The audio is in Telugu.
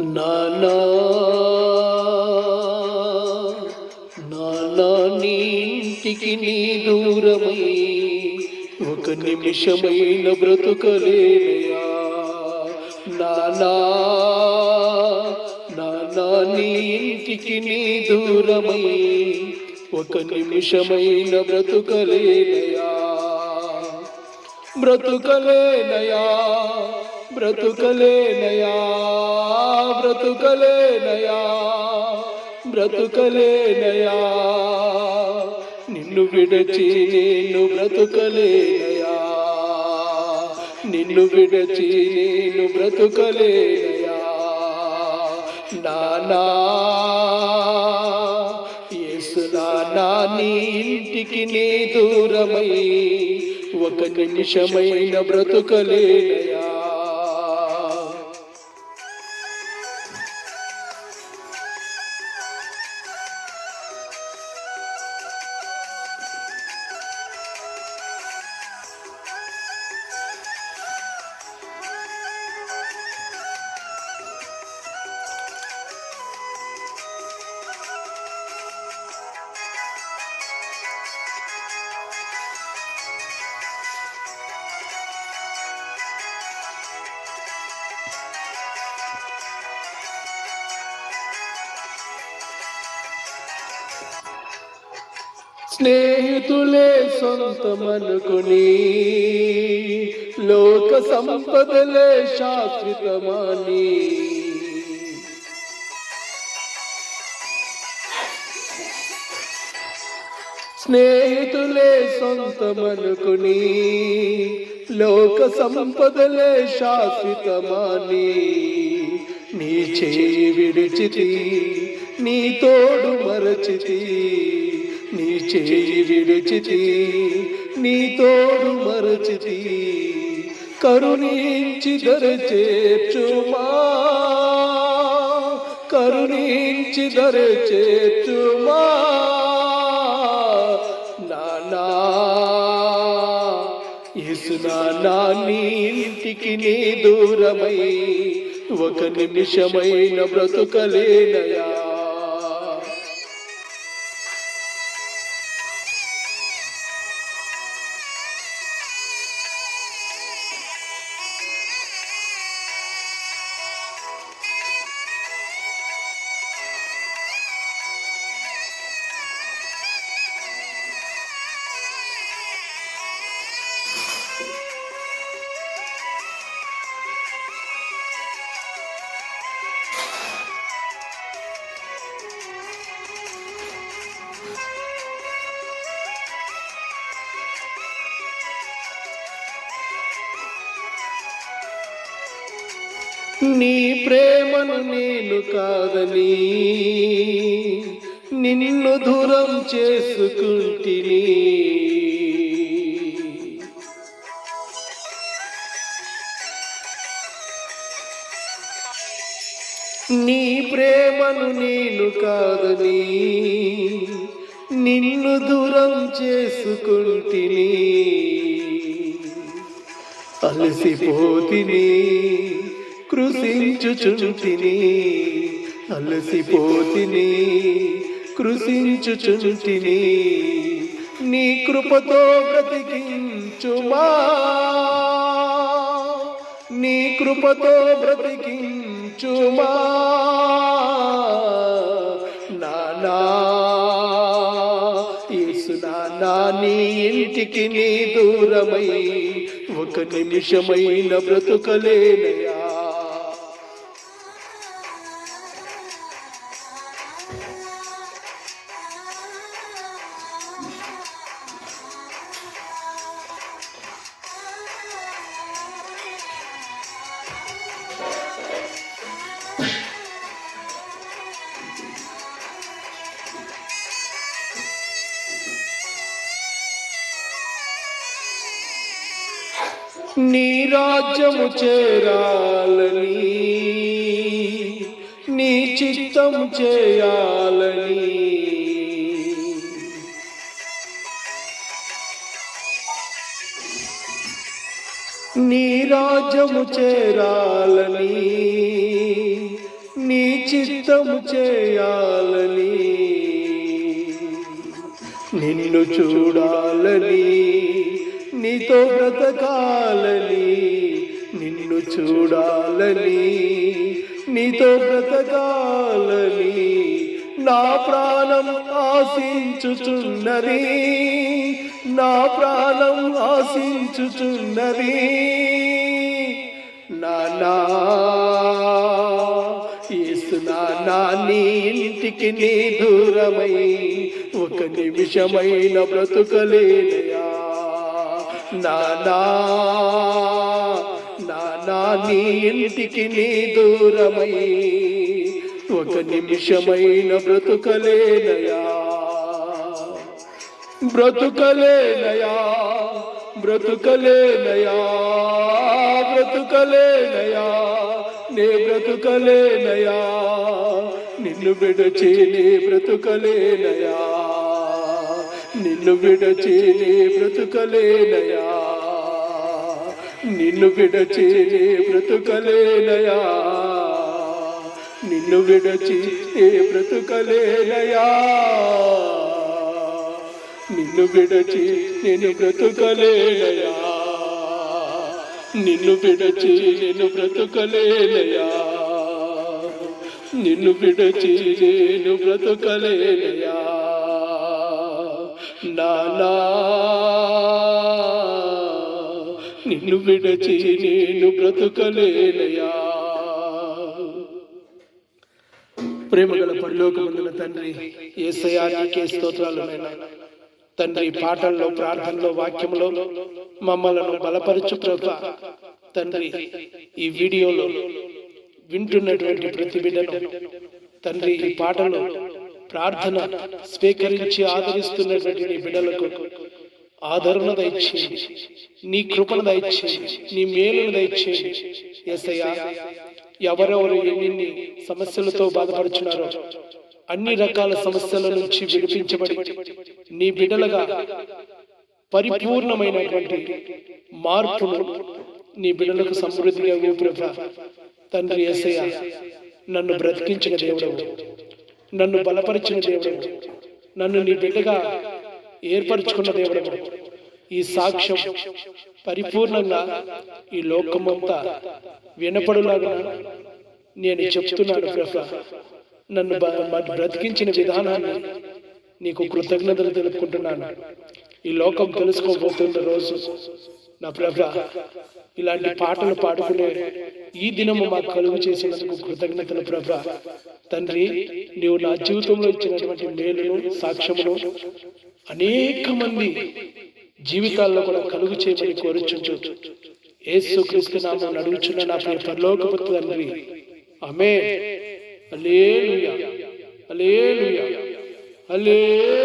నానా నానా నీ ఇంటికి నీ దూరమై ఒక నిమిషమైన బ్రతుకలేనయా. నానా నానా నీ ఇంటికి నీ దూరమై ఒక నిమిషమైన బ్రతుకలేనయా. బ్రతుకలేనయా బ్రతుకలేనయా బ్రతుకలేనయా బ్రతుకలేనయా. నిన్ను విడచి నేను బ్రతుకలేనయా. నిన్ను విడచి నేను బ్రతుకలేనయా. నానా యేసు నానా నీ ఇంటికి నీ దూరమై ఒక నిమిషమైన బ్రతుకలేనయా. స్నేహితులే సొంతమనుకుని లోక సంపదలే శాశ్వతమని స్నేహితులే సొంతమనుకుని లోక సంపదలే శాశ్వతమని నీ చేయి విడిచితి నీ తోడు మరచితి. నీ చేయి విడిచితి నీ తోడు మరచితి. కరుణించి దరి చేర్చుమా కరుణించి దరి చేర్చుమా. నానా యేసు నానా నీ ఇంటికి నీ దూరమై ఒక నిమిషమైన బ్రతుకలేనయా. నీ ప్రేమను నేను కాదని నిన్ను దూరం చేసుకుంటిని. నీ ప్రేమను నేను కాదని నిన్ను దూరం చేసుకుంటిని. అలసిపోతిని కృషించుచుంటిని. అలసిపోతిని కృషించుచుంటిని. నీ కృపతో బ్రతికించుమా నీ కృపతో బ్రతికించుమా. నానా యేసు నానా నీ ఇంటికి నీ దూరమై ఒక నిమిషమైన బ్రతుకలేనయా. నీ రాజ్యము చేరాలని నీ చిత్తము చేయాలని నీ రాజ్యము చేరాలని నీ చిత్తము చేయాలని, నిన్ను చూడాలని, నీతో బ్రతకాలని, నిన్ను చూడాలని, నీతో బ్రతకాలని నా ప్రాణం ఆశించుచున్నది, నా ప్రాణం ఆశించుచున్నది. నానా యేసు నానా, నీ ఇంటికి నీ దూరమై ఒక నిమిషమైన బ్రతుకలేనయా. నానా నానా, నీ ఇంటికి నీ దూరమై ఒక నిమిషమైన బ్రతుకలేనయా, బ్రతుకలేనయా, బ్రతుకలేనయా, బ్రతుకలేనయా, నే బ్రతుకలేనయా, నిన్ను విడచి నే బ్రతుకలేనయా, నిన్ను విడచి నే బ్రతుకలేనయా, నిన్ను విడచి నే బ్రతుకలేనయా, నిన్ను విడచి ఏ బ్రతుకలేనయా, నిన్ను విడచి నేను బ్రతుకలేనయా, నిన్ను విడచి నేను బ్రతుకలేనయా, నిన్ను విడచి నేను బ్రతుకలేనయా. నానా నిన్ను విడచి నేను బ్రతుకలేనయా. ప్రేమగల పరలోకమందున తండ్రి, యేసయ్యా నీకే స్తోత్రాలు నాయనా. తండ్రి, పాటల్లో, ప్రార్థనలో, వాక్యంలో మమ్మలను బలపరచు ప్రభువా. తండ్రి, ఈ వీడియోలో వింటున్నటువంటి ప్రతి బిడ్డను తండ్రి, ఈ పాటలో ప్రార్థన స్వీకరించి ఆదరిస్తున్నటువంటి నీ బిడ్డలకు ఆదరణ దయచేయండి, నీ కృపను దయచేయండి, నీ మేలును దయచేయండి. యేసయ్యా, ఎవరెవరు ఎన్ని సమస్యలతో బాధపడుచున్నారో అన్ని రకాల సమస్యల నుంచి విడిపించబడి నీ బిడ్డలుగా పరిపూర్ణమైనటువంటి మార్పును నీ బిడ్డలకు సమృద్ధిగా ప్రభువా. తండ్రి యేసయ్యా, నన్ను బ్రతికించిన దేవుడవు, నన్ను బలపరిచిన దేవుడవు, నన్ను నీ బిడ్డగా ఏర్పరచుకున్న దేవుడవు. ఈ సాక్ష్యం పరిపూర్ణంగా ఈ లోకమంతా వినపడులాగా నేను చెప్తున్నాను ప్రభువా. నన్ను బ్రతికించిన విధానాన్ని నీకు కృతజ్ఞతలు తెలుపుకుంటున్నాను. ఈ లోకం తెలుసుకోబోతున్న రోజు నా ప్రభువా, ఇలాంటి పాటలు పాడుకునే ఈ దినము మాకు కలుగు చేసినందుకు కృతజ్ఞతలు ప్రభువా. తండ్రి, నీవు నా జీవితంలో ఇచ్చినటువంటి మేలును, సాక్ష్యమును అనేక మంది జీవితాల్లో కూడా కలుగు చేయమని కోరుచుంచు యేసుక్రీస్తు నామమున అడుగుచున్న నా ప్రియ పరలోకపు తండ్రి, ఆమేన్. హల్లెలూయా, హల్లెలూయా, హల్లెలూయా.